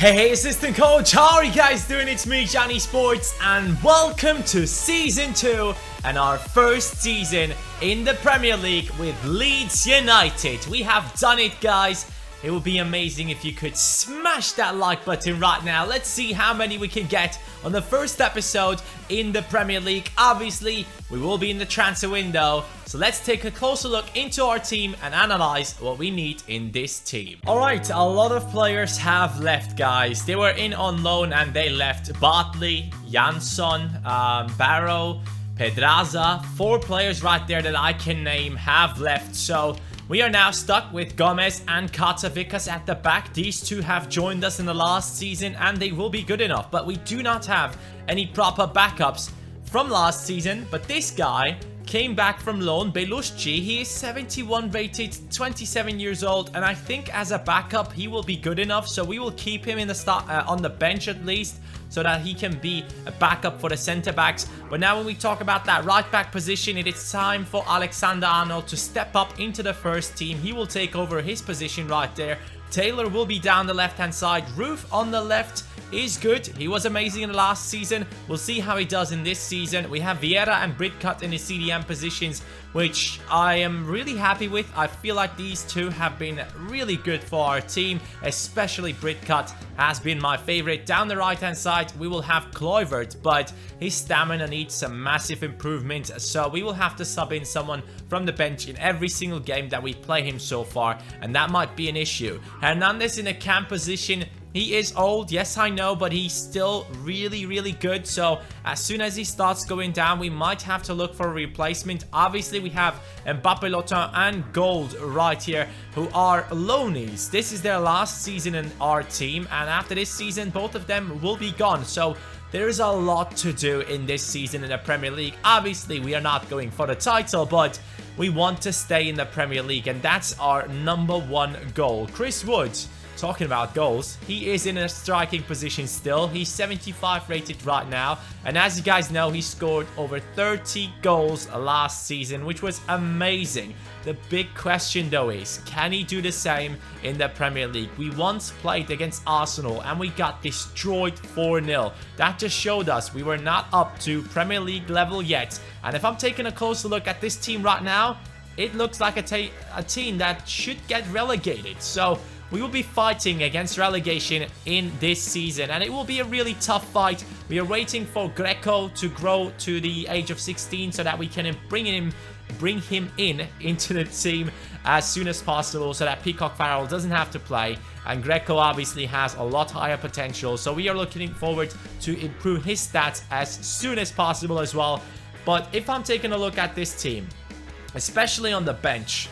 Hey, assistant coach, how are you guys doing? It's me, Johnny Sports, and welcome to season 2 and our first season in the Premier League with Leeds United. We have done it, guys. It would be amazing if you could smash that like button right now. Let's see how many we can get on the first episode in the Premier League. Obviously, we will be in the transfer window. So let's take a closer look into our team and analyze what we need in this team. Alright, a lot of players have left, guys. They were in on loan and they left. Bartley, Jansson, Barrow, Pedraza. 4 players right there that I can name have left. So we are now stuck with Gomez and Katsavickas at the back. These two have joined us in the last season and they will be good enough. But we do not have any proper backups from last season. But this guy came back from loan, Belushi. He is 71 rated, 27 years old. And I think as a backup, he will be good enough. So we will keep him in the start on the bench at least, so that he can be a backup for the centre backs. But now when we talk about that right back position, it is time for Alexander Arnold to step up into the first team. He will take over his position right there. Taylor will be down the left hand side. Roof on the left is good. He was amazing in the last season. We'll see how he does in this season. We have Vieira and Bridcut in the CDM positions, which I am really happy with. I feel like these two have been really good for our team, especially Bridcut has been my favorite. Down the right hand side, we will have Kluivert, but his stamina needs some massive improvement, so we will have to sub in someone from the bench in every single game that we play him so far, and that might be an issue. Hernandez in a cam position. He is old, yes I know, but he's still really good. So as soon as he starts going down, we might have to look for a replacement. Obviously, we have Mbappe, Lotin and Gold right here, who are loanies. This is their last season in our team, and after this season, both of them will be gone. So there is a lot to do in this season in the Premier League. Obviously, we are not going for the title, but we want to stay in the Premier League, and that's our #1 goal. Chris Wood, talking about goals, he is in a striking position still. He's 75 rated right now, and as you guys know, he scored over 30 goals last season, which was amazing. The big question though is, can he do the same in the Premier League? We once played against Arsenal and we got destroyed 4-0. That just showed us we were not up to Premier League level yet. And if I'm taking a closer look at this team right now, it looks like a team that should get relegated. So we will be fighting against relegation in this season, and it will be a really tough fight. We are waiting for Greco to grow to the age of 16 so that we can bring him into the team as soon as possible, so that Peacock Farrell doesn't have to play. And Greco obviously has a lot higher potential, so we are looking forward to improve his stats as soon as possible as well. But if I'm taking a look at this team, especially on the bench,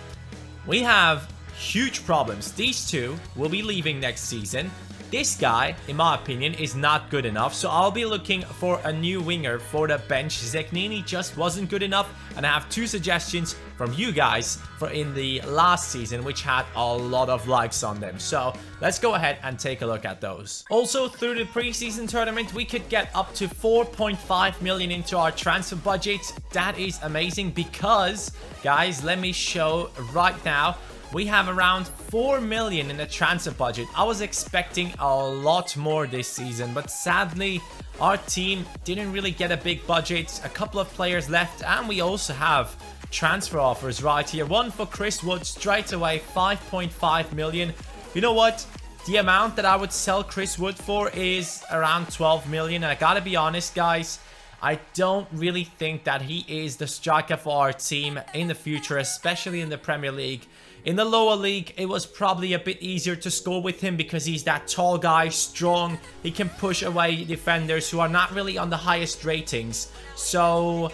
we have huge problems. These two will be leaving next season. This guy, in my opinion, is not good enough, so I'll be looking for a new winger for the bench. Zegnini just wasn't good enough, and I have 2 suggestions from you guys for in the last season, which had a lot of likes on them. So let's go ahead and take a look at those. Also, through the preseason tournament, we could get up to 4.5 million into our transfer budget. That is amazing because, guys, let me show right now. We have around 4 million in the transfer budget. I was expecting a lot more this season, but sadly, our team didn't really get a big budget. A couple of players left, and we also have transfer offers right here. One for Chris Wood straight away, 5.5 million. You know what? The amount that I would sell Chris Wood for is around 12 million. And I gotta be honest, guys, I don't really think that he is the striker for our team in the future, especially in the Premier League. In the lower league, it was probably a bit easier to score with him because he's that tall guy, strong. He can push away defenders who are not really on the highest ratings. So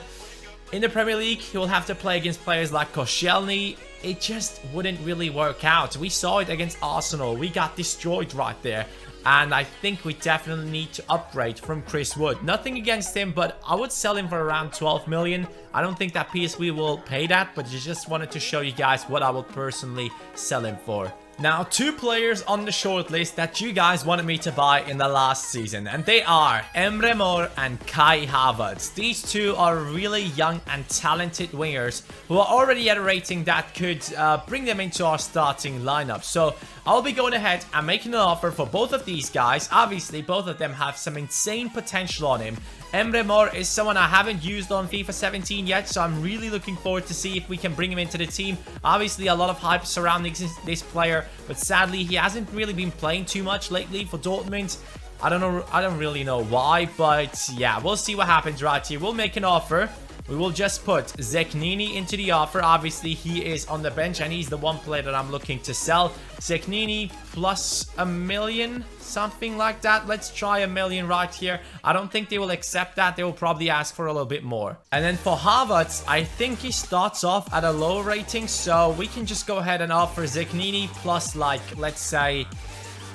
in the Premier League, he will have to play against players like Koscielny. It just wouldn't really work out. We saw it against Arsenal. We got destroyed right there. And I think we definitely need to upgrade from Chris Wood. Nothing against him, but I would sell him for around 12 million. I don't think that PSV will pay that, but I just wanted to show you guys what I will personally sell him for. Now, 2 players on the shortlist that you guys wanted me to buy in the last season, and they are Emre Mor and Kai Havertz. These 2 are really young and talented wingers who are already at a rating that could bring them into our starting lineup. So I'll be going ahead and making an offer for both of these guys. Obviously, both of them have some insane potential on him. Emre Mor is someone I haven't used on FIFA 17 yet, so I'm really looking forward to see if we can bring him into the team. Obviously, a lot of hype surrounding this player, but sadly, he hasn't really been playing too much lately for Dortmund. I don't really know why, but yeah, we'll see what happens right here. We'll make an offer. We will just put Zeknini into the offer. Obviously, he is on the bench, and he's the one player that I'm looking to sell. Zeknini plus $1 million, something like that. Let's try $1 million right here. I don't think they will accept that. They will probably ask for a little bit more. And then for Havertz, I think he starts off at a low rating, so we can just go ahead and offer Zeknini plus, like, let's say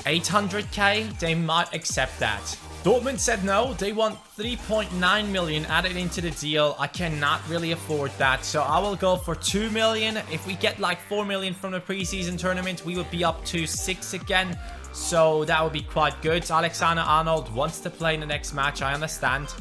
800k. They might accept that. Dortmund said no. They want 3.9 million added into the deal. I cannot really afford that, so I will go for 2 million. If we get like 4 million from the preseason tournament, we would be up to 6 again, so that would be quite good. Alexander-Arnold wants to play in the next match, I understand.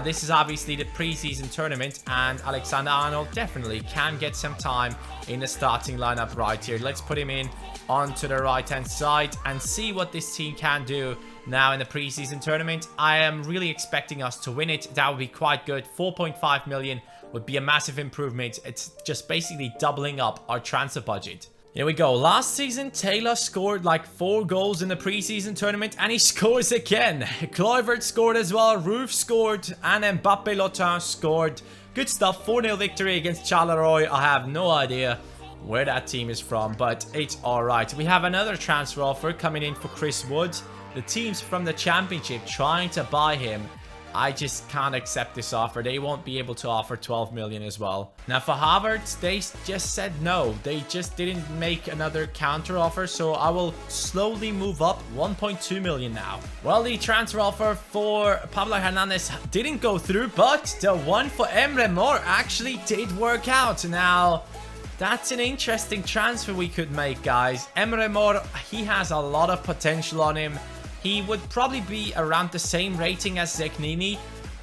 This is obviously the preseason tournament, and Alexander-Arnold definitely can get some time in the starting lineup right here. Let's put him in onto the right hand side and see what this team can do now in the preseason tournament. I am really expecting us to win it. That would be quite good. 4.5 million would be a massive improvement. It's just basically doubling up our transfer budget. Here we go. Last season, Taylor scored like 4 goals in the preseason tournament, and he scores again. Kluivert scored as well, Roof scored, and Mbappe Lotin scored. Good stuff. 4-0 victory against Charleroi. I have no idea where that team is from, but it's alright. We have another transfer offer coming in for Chris Wood. The teams from the championship trying to buy him. I just can't accept this offer. They won't be able to offer 12 million as well. Now for Havertz, they just said no. They just didn't make another counter offer, so I will slowly move up 1.2 million now. Well, the transfer offer for Pablo Hernandez didn't go through, but the one for Emre Mor actually did work out. Now, that's an interesting transfer we could make, guys. Emre Mor, he has a lot of potential on him. He would probably be around the same rating as Zeknini.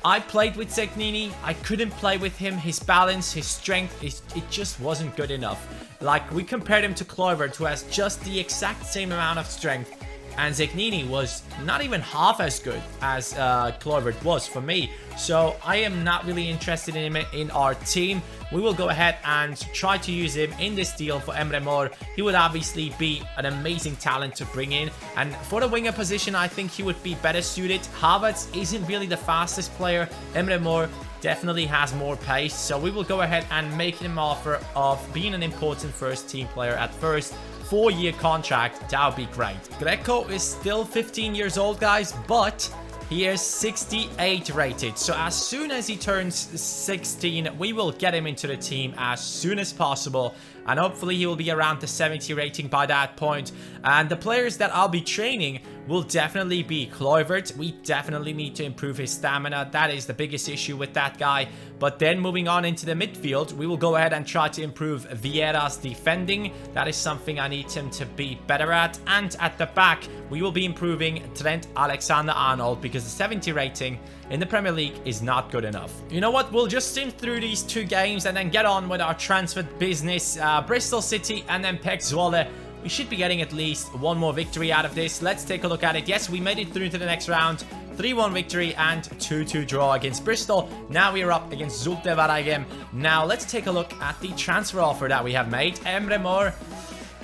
I played with Zeknini. I couldn't play with him. His balance, his strength, it just wasn't good enough. Like, we compared him to Kluivert, who has just the exact same amount of strength. And Zeknini was not even half as good as Kluivert was for me. So I am not really interested in him in our team. We will go ahead and try to use him in this deal for Emre Mor. He would obviously be an amazing talent to bring in. And for the winger position, I think he would be better suited. Havertz isn't really the fastest player. Emre Mor definitely has more pace. So we will go ahead and make him an offer of being an important first team player at first. 4-year contract, that would be great. Greco is still 15 years old, guys, but he is 68 rated. So as soon as he turns 16, we will get him into the team as soon as possible. And hopefully he will be around the 70 rating by that point. And the players that I'll be training will definitely be Kluivert. We definitely need to improve his stamina. That is the biggest issue with that guy. But then moving on into the midfield, we will go ahead and try to improve Vieira's defending. That is something I need him to be better at. And at the back, we will be improving Trent Alexander-Arnold, because the 70 rating in the Premier League is not good enough. You know what? We'll just sim through these 2 games and then get on with our transfer business. Bristol City and then Pek Zwolle. We should be getting at least 1 more victory out of this. Let's take a look at it. Yes, we made it through to the next round. 3-1 victory and 2-2 draw against Bristol. Now we are up against Zulte Waregem. Now let's take a look at the transfer offer that we have made. Emre Mor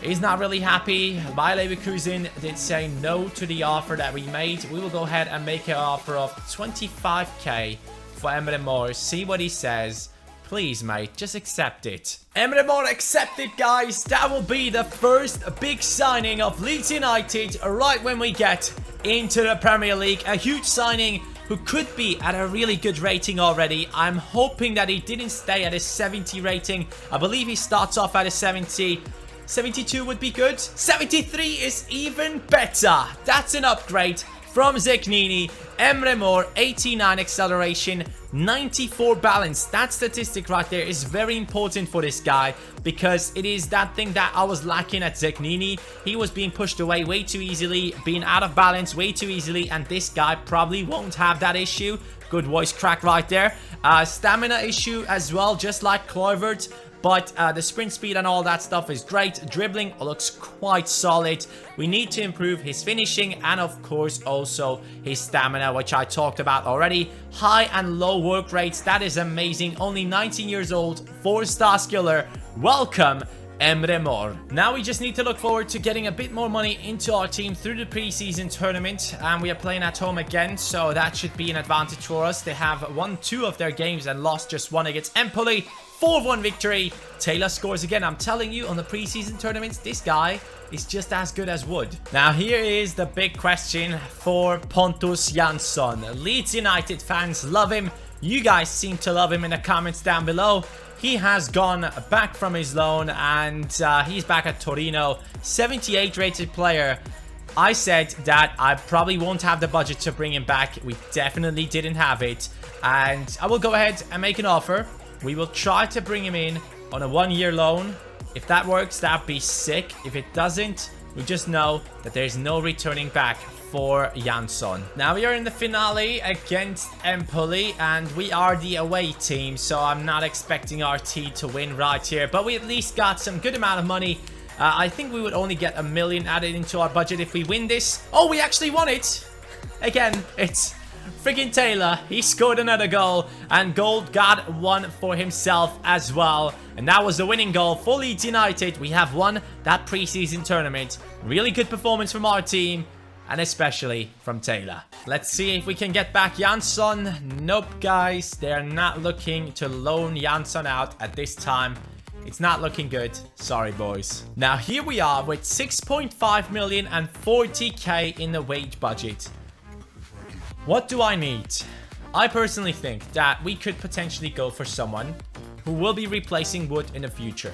is not really happy. Bayer Leverkusen did say no to the offer that we made. We will go ahead and make an offer of 25k for Emre Mor. See what he says. Please, mate, just accept it. Emre Mor accepted, guys. That will be the first big signing of Leeds United right when we get into the Premier League. A huge signing who could be at a really good rating already. I'm hoping that he didn't stay at a 70 rating. I believe he starts off at a 70. 72 would be good. 73 is even better. That's an upgrade from Zeknini. Emre Mor, 89 acceleration, 94 balance. That statistic right there is very important for this guy because it is that thing that I was lacking at Zeknini. He was being pushed away way too easily, being out of balance way too easily, and this guy probably won't have that issue. Good voice crack right there. Stamina issue as well, just like Kluivert. But the sprint speed and all that stuff is great. Dribbling looks quite solid. We need to improve his finishing and of course also his stamina, which I talked about already. High and low work rates, that is amazing. Only 19 years old, 4-star skiller. Welcome, Emre Mor. Now we just need to look forward to getting a bit more money into our team through the preseason tournament, and we are playing at home again, so that should be an advantage for us. They have won 2 of their games and lost just 1 against Empoli. 4-1 victory. Taylor scores again. I'm telling you, on the preseason tournaments, this guy is just as good as Wood. Now here is the big question for Pontus Jansson. Leeds United fans love him. You guys seem to love him in the comments down below. He has gone back from his loan and he's back at Torino. 78 rated player. I said that I probably won't have the budget to bring him back. We definitely didn't have it. And I will go ahead and make an offer. We will try to bring him in on a 1-year loan. If that works, that'd be sick. If it doesn't, we just know that there's no returning back for Jansson. Now we are in the finale against Empoli and we are the away team, so I'm not expecting our team to win right here, but we at least got some good amount of money. I think we would only get 1 million added into our budget if we win this. Oh, we actually won it! Again, it's freaking Taylor. He scored another goal and Gold got one for himself as well, and that was the winning goal for Leeds United. We have won that preseason tournament. Really good performance from our team, and especially from Taylor. Let's see if we can get back Jansson. Nope, guys. They're not looking to loan Jansson out at this time. It's not looking good. Sorry, boys. Now, here we are with 6.5 million and 40k in the wage budget. What do I need? I personally think that we could potentially go for someone who will be replacing Wood in the future.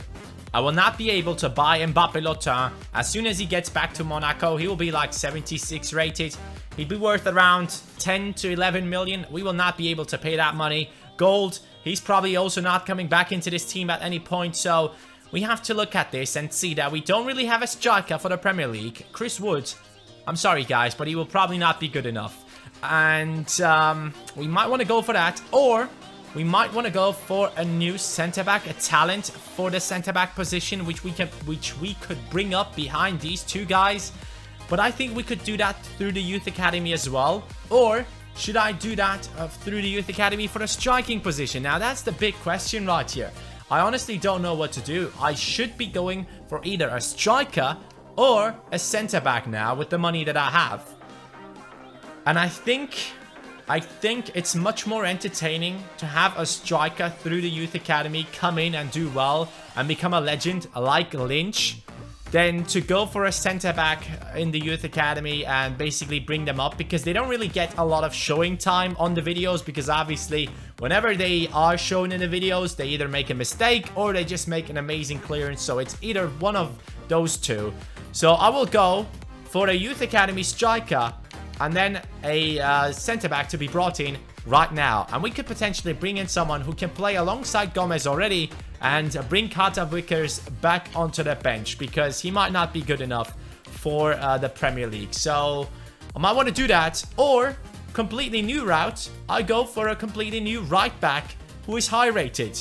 I will not be able to buy Mbappé Lotin. As soon as he gets back to Monaco, he will be like 76 rated. He'd be worth around 10 to 11 million. We will not be able to pay that money. Gold, he's probably also not coming back into this team at any point. So we have to look at this and see that we don't really have a striker for the Premier League. Chris Wood, I'm sorry guys, but he will probably not be good enough. And we might want to go for that, or we might want to go for a new centre-back, a talent for the centre-back position, which we could bring up behind these two guys. But I think we could do that through the youth academy as well. Or should I do that through the youth academy for the striking position? Now that's the big question right here. I honestly don't know what to do. I should be going for either a striker or a centre-back now with the money that I have. And I think it's much more entertaining to have a striker through the youth academy come in and do well and become a legend like Lynch than to go for a centre-back in the youth academy and basically bring them up, because they don't really get a lot of showing time on the videos, because obviously whenever they are shown in the videos, they either make a mistake or they just make an amazing clearance. So it's either one of those two. So I will go for a youth academy striker and then a centre-back to be brought in right now. And we could potentially bring in someone who can play alongside Gomez already and bring Carter Vickers back onto the bench, because he might not be good enough for the Premier League. So I might want to do that, or completely new route, I go for a completely new right back who is high rated.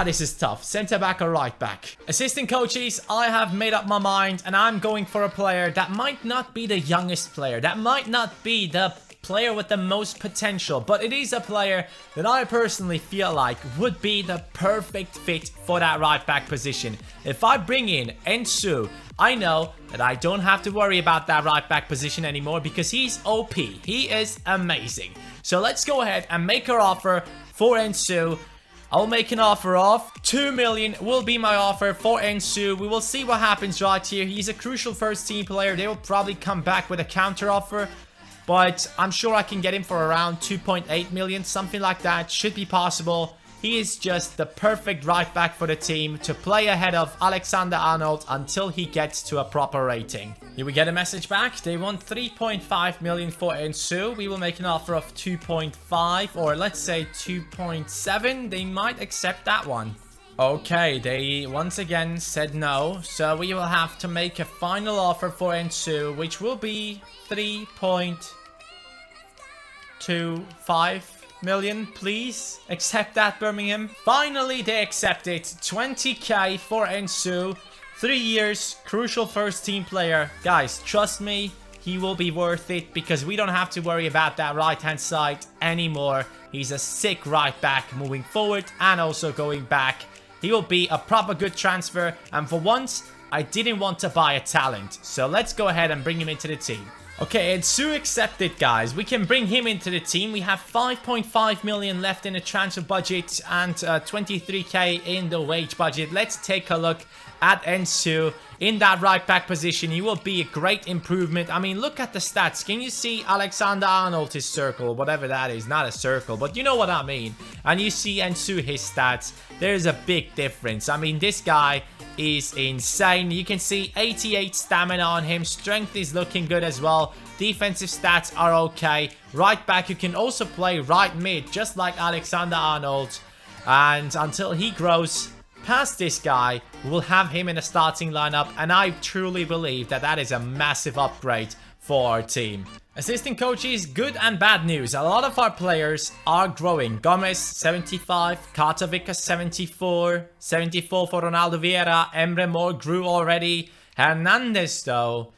This is tough. Centre back or right back? Assistant coaches, I have made up my mind and I'm going for a player that might not be the youngest player. That might not be the player with the most potential, but it is a player that I personally feel like would be the perfect fit for that right back position. If I bring in Ensu, I know that I don't have to worry about that right back position anymore, because he's OP. He is amazing. So let's go ahead and make our offer for Ensu. I'll make an offer of 2 million will be my offer for Ensu. We will see what happens right here. He's a crucial first team player. They will probably come back with a counter offer, but I'm sure I can get him for around 2.8 million, something like that. Should be possible. He is just the perfect right back for the team to play ahead of Alexander-Arnold until he gets to a proper rating. Here we get a message back. They want 3.5 million for Ensu. We will make an offer of 2.5 or let's say 2.7. They might accept that one. Okay, they once again said no, so we will have to make a final offer for Ensu, which will be 3.25 million. Please accept that, Birmingham. Finally, they accepted 20k for Ensu. 3 years, crucial first team player. Guys, trust me, he will be worth it because we don't have to worry about that right hand side anymore. He's a sick right back moving forward and also going back. He will be a proper good transfer, and for once, I didn't want to buy a talent. So let's go ahead and bring him into the team. Okay, Ensu accepted, guys. We can bring him into the team. We have 5.5 million left in the transfer budget and 23k in the wage budget. Let's take a look at Ensu in that right back position. He will be a great improvement. I mean, look at the stats. Can you see Alexander-Arnold, his circle, whatever that is? Not a circle, but you know what I mean. And you see Ensu, his stats. There's a big difference. I mean, this guy is insane. You can see 88 stamina on him. Strength is looking good as well. Defensive stats are okay. Right back, you can also play right mid, just like Alexander-Arnold. And until he grows past this guy, we'll have him in the starting lineup, and I truly believe that that is a massive upgrade for our team. Assistant coaches, good and bad news. A lot of our players are growing. Gomez, 75. Katowice, 74. 74 for Ronaldo Vieira. Emre Mor grew already. Hernandez, though,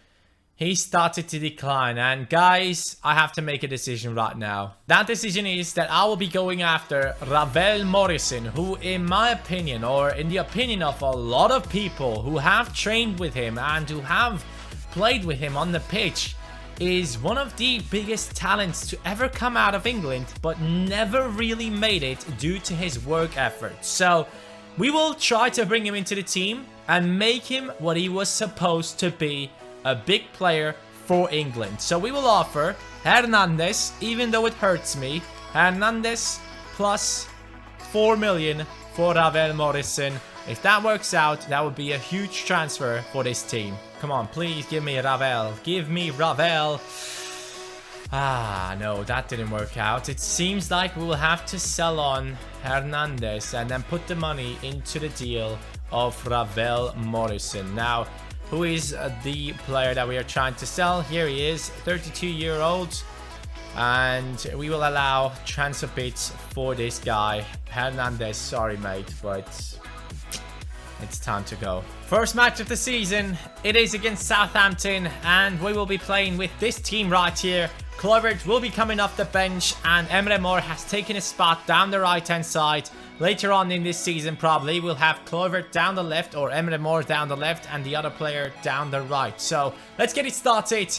he started to decline. And guys, I have to make a decision right now. That decision is that I will be going after Ravel Morrison, who in my opinion, or in the opinion of a lot of people who have trained with him and who have played with him on the pitch, is one of the biggest talents to ever come out of England, but never really made it due to his work effort. So we will try to bring him into the team and make him what he was supposed to be, a big player for England. So we will offer Hernandez, even though it hurts me, Hernandez plus 4 million for Ravel Morrison. If that works out, that would be a huge transfer for this team. Come on, please give me Ravel. Give me Ravel. Ah, no, that didn't work out. It seems like we will have to sell on Hernandez and then put the money into the deal of Ravel Morrison. Now, who is the player that we are trying to sell? Here he is, 32-year-old. And we will allow transfer bids for this guy. Hernandez, sorry mate, but it's time to go. First match of the season. It is against Southampton, and we will be playing with this team right here. Kluivert will be coming off the bench, and Emre Mor has taken a spot down the right-hand side. Later on in this season, probably, we'll have Kluivert down the left, or Emre Mor down the left, and the other player down the right. So, let's get it started.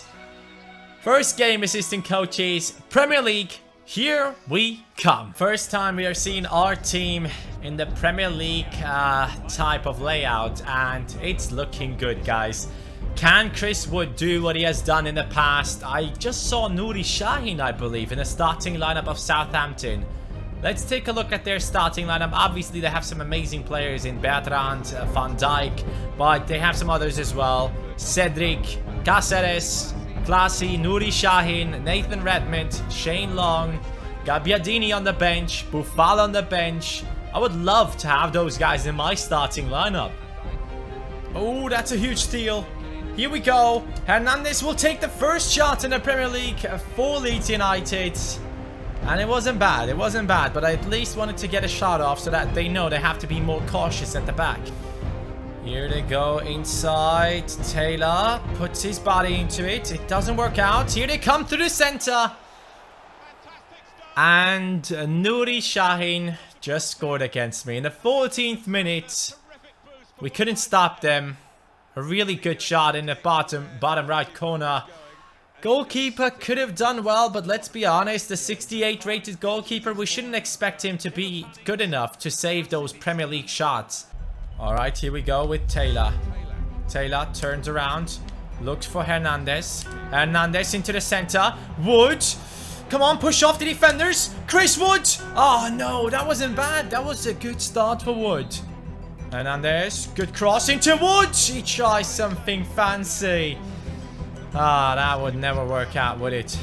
First game, assistant coaches, Premier League. Here we come. First time we are seeing our team in the Premier League type of layout, and it's looking good, guys. Can Chris Wood do what he has done in the past? I just saw Nuri Sahin, I believe, in the starting lineup of Southampton. Let's take a look at their starting lineup. Obviously, they have some amazing players in Bertrand, Van Dijk, but they have some others as well. Cedric, Cáceres, Classy, Nuri Sahin, Nathan Redmond, Shane Long, Gabbiadini on the bench, Buffal on the bench. I would love to have those guys in my starting lineup. Oh, that's a huge steal. Here we go. Hernandez will take the first shot in the Premier League for Leeds United. And it wasn't bad. It wasn't bad, but I at least wanted to get a shot off so that they know they have to be more cautious at the back. Here they go inside. Taylor puts his body into it. It doesn't work out. Here they come through the center. And Nuri Sahin just scored against me in the 14th minute. We couldn't stop them. A really good shot in the bottom right corner. Goalkeeper could have done well, but let's be honest, the 68 rated goalkeeper, we shouldn't expect him to be good enough to save those Premier League shots. Alright, here we go with Taylor. Taylor turns around, looks for Hernandez. Hernandez into the center. Wood. Come on, push off the defenders. Chris Wood. Oh, no, that wasn't bad. That was a good start for Wood. Hernandez, good cross into Wood. He tries something fancy. Ah, that would never work out, would it?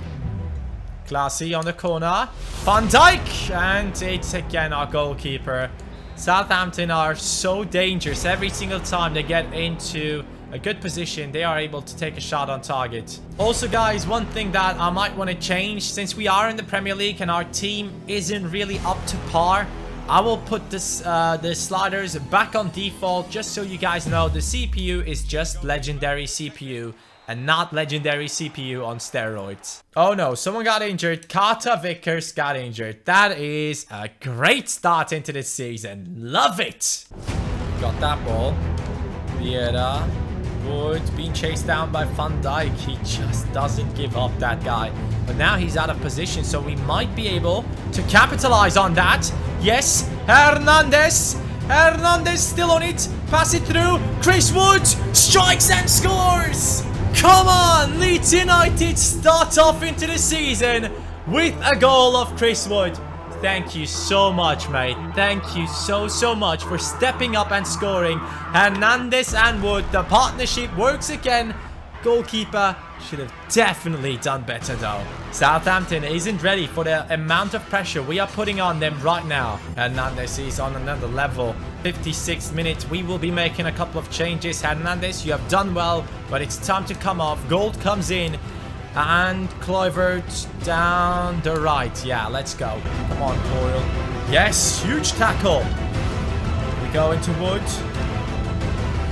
Classy on the corner. Van Dijk. And it's again our goalkeeper. Southampton are so dangerous. Every single time they get into a good position, they are able to take a shot on target. Also, guys, one thing that I might want to change, since we are in the Premier League and our team isn't really up to par, I will put this, the sliders back on default, just so you guys know the CPU is just legendary CPU and not legendary CPU on steroids. Oh no, someone got injured. Carter Vickers got injured. That is a great start into this season. Love it. Got that ball. Vieira. Wood being chased down by Van Dijk. He just doesn't give up, that guy. But now he's out of position, so we might be able to capitalize on that. Yes, Hernandez. Hernandez still on it. Pass it through. Chris Wood strikes and scores. Come on, Leeds United start off into the season with a goal of Chris Wood. Thank you so much, mate. Thank you so much for stepping up and scoring. Hernandez and Wood, the partnership works again. Goalkeeper should have definitely done better though. Southampton isn't ready for the amount of pressure we are putting on them right now. Hernandez is on another level. 56th minute, we will be making a couple of changes. Hernandez, you have done well, but it's time to come off. Gold comes in. And Kluivert down the right. Yeah, let's go. Come on, Coyle. Yes, huge tackle. We go into Wood.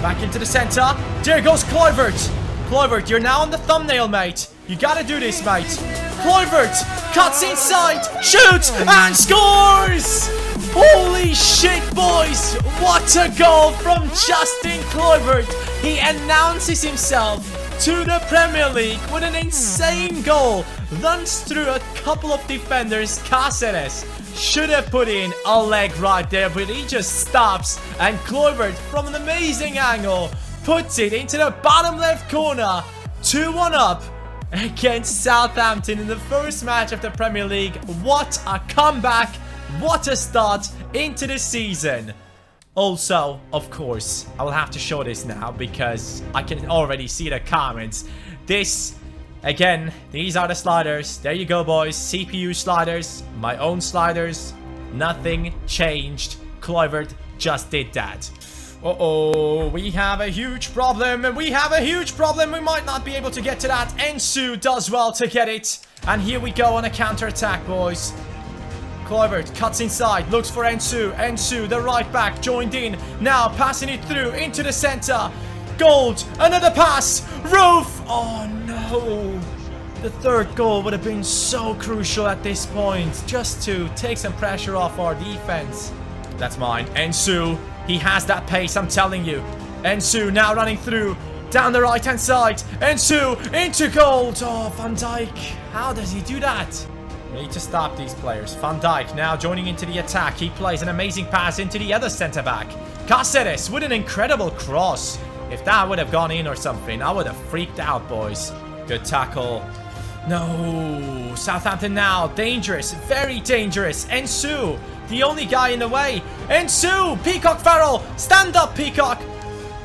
Back into the center. There goes Kluivert. Kluivert, you're now on the thumbnail, mate. You gotta do this, mate. Kluivert cuts inside, shoots, and scores! Holy shit, boys! What a goal from Justin Kluivert. He announces himself to the Premier League with an insane goal. Runs through a couple of defenders. Cáceres should have put in a leg right there, but he just stops. And Kluivert, from an amazing angle, puts it into the bottom left corner. 2-1 up against Southampton in the first match of the Premier League. What a comeback. What a start into the season. Also, of course, I will have to show this now because I can already see the comments. This, again, these are the sliders. There you go, boys. CPU sliders, my own sliders. Nothing changed. Kluivert just did that. Uh-oh, we have a huge problem. We have a huge problem. We might not be able to get to that. Ensu does well to get it. And here we go on a counter-attack, boys. Kluivert cuts inside, looks for Ensu. Ensu, the right back, joined in. Now passing it through into the center. Gold, another pass. Roof. Oh no. The third goal would have been so crucial at this point, just to take some pressure off our defense. That's mine. Ensu, he has that pace, I'm telling you. Ensu now running through down the right hand side. Ensu into gold. Oh, Van Dijk, how does he do that? We need to stop these players. Van Dijk now joining into the attack. He plays an amazing pass into the other centre-back. Cáceres with an incredible cross. If that would have gone in or something, I would have freaked out, boys. Good tackle. No. Southampton now. Dangerous. Very dangerous. Ensu, the only guy in the way. Ensu. Peacock Farrell. Stand up, Peacock.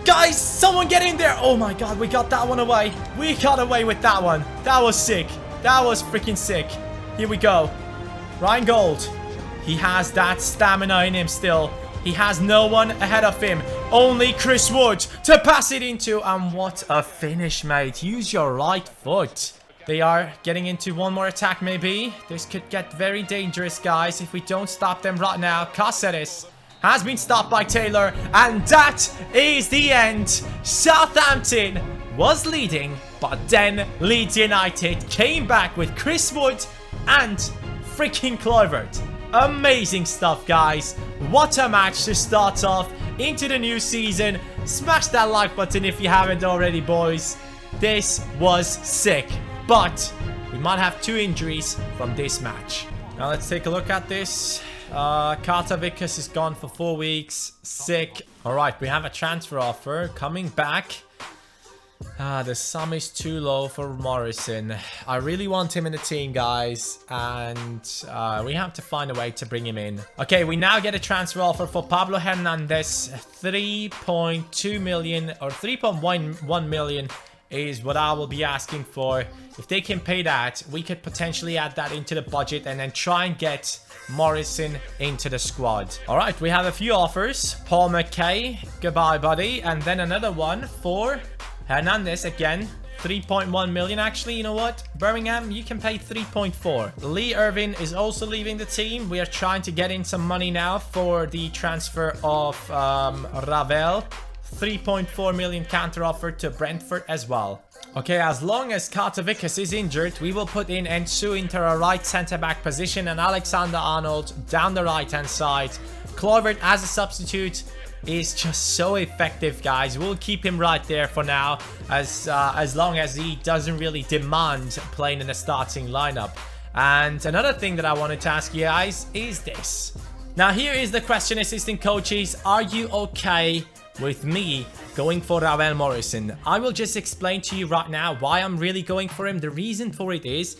Guys, someone get in there. Oh my god, we got that one away. We got away with that one. That was sick. That was freaking sick. Here we go. Ryan Gold. He has that stamina in him still. He has no one ahead of him. Only Chris Wood to pass it into. And what a finish, mate. Use your right foot. They are getting into one more attack, maybe. This could get very dangerous, guys, if we don't stop them right now. Cáceres has been stopped by Taylor. And that is the end. Southampton was leading, but then Leeds United came back with Chris Wood and freaking Kluivert. Amazing stuff, guys. What a match to start off into the new season. Smash that like button if you haven't already, boys. This was sick, but we might have 2 injuries from this match. Now let's take a look at this. Carter Vickers is gone for 4 weeks. Sick. Alright, we have a transfer offer coming back. The sum is too low for Morrison. I really want him in the team, guys, and we have to find a way to bring him in. Okay, we now get a transfer offer for Pablo Hernandez. 3.2 million or 3.1 million is what I will be asking for. If they can pay that, we could potentially add that into the budget and then try and get Morrison into the squad. All right, we have a few offers. Paul McKay, goodbye, buddy. And then another one for Hernandez again. 3.1 million. Actually, you know what? Birmingham, you can pay 3.4. Lee Irvin is also leaving the team. We are trying to get in some money now for the transfer of Ravel. 3.4 million counter offer to Brentford as well. Okay, as long as Kartavickas is injured, we will put in Ensu into a right centre-back position and Alexander Arnold down the right-hand side. Kluivert as a substitute is just so effective, guys. We'll keep him right there for now, as long as he doesn't really demand playing in the starting lineup. And another thing that I wanted to ask you guys is this. Now, here is the question, assistant coaches. Are you okay with me going for Ravel Morrison? I will just explain to you right now why I'm really going for him. The reason for it is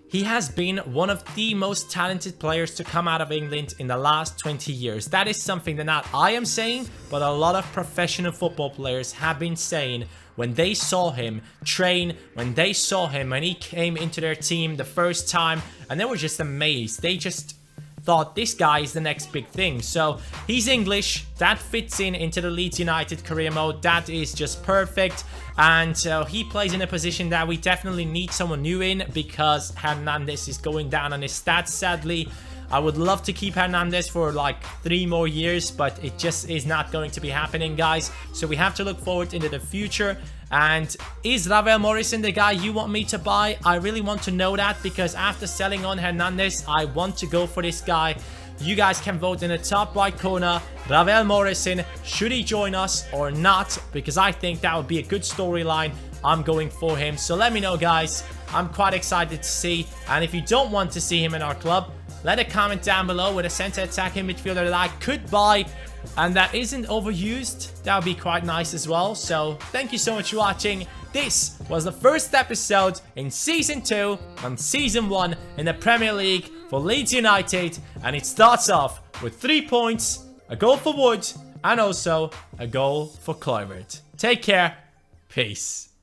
he has been one of the most talented players to come out of England in the last 20 years. That is something that not I am saying, but a lot of professional football players have been saying when they saw him train, when they saw him when he came into their team the first time, and they were just amazed. They just thought this guy is the next big thing. So he's English, that fits into the Leeds United career mode. That is just perfect, and he plays in a position that we definitely need someone new in, because Hernandez is going down on his stats, sadly. I would love to keep Hernandez for like 3 more years, but it just is not going to be happening, guys. So we have to look forward into the future. And is Ravel Morrison the guy you want me to buy? I really want to know that, because after selling on Hernandez, I want to go for this guy. You guys can vote in the top right corner. Ravel Morrison, should he join us or not? Because I think that would be a good storyline. I'm going for him. So let me know, guys. I'm quite excited to see. And if you don't want to see him in our club, let a comment down below with a center attacking midfielder that I could buy and that isn't overused. That would be quite nice as well. So thank you so much for watching. This was the first episode in Season 2 and Season 1 in the Premier League for Leeds United. And it starts off with 3 points, a goal for Wood, and also a goal for Kluivert. Take care. Peace.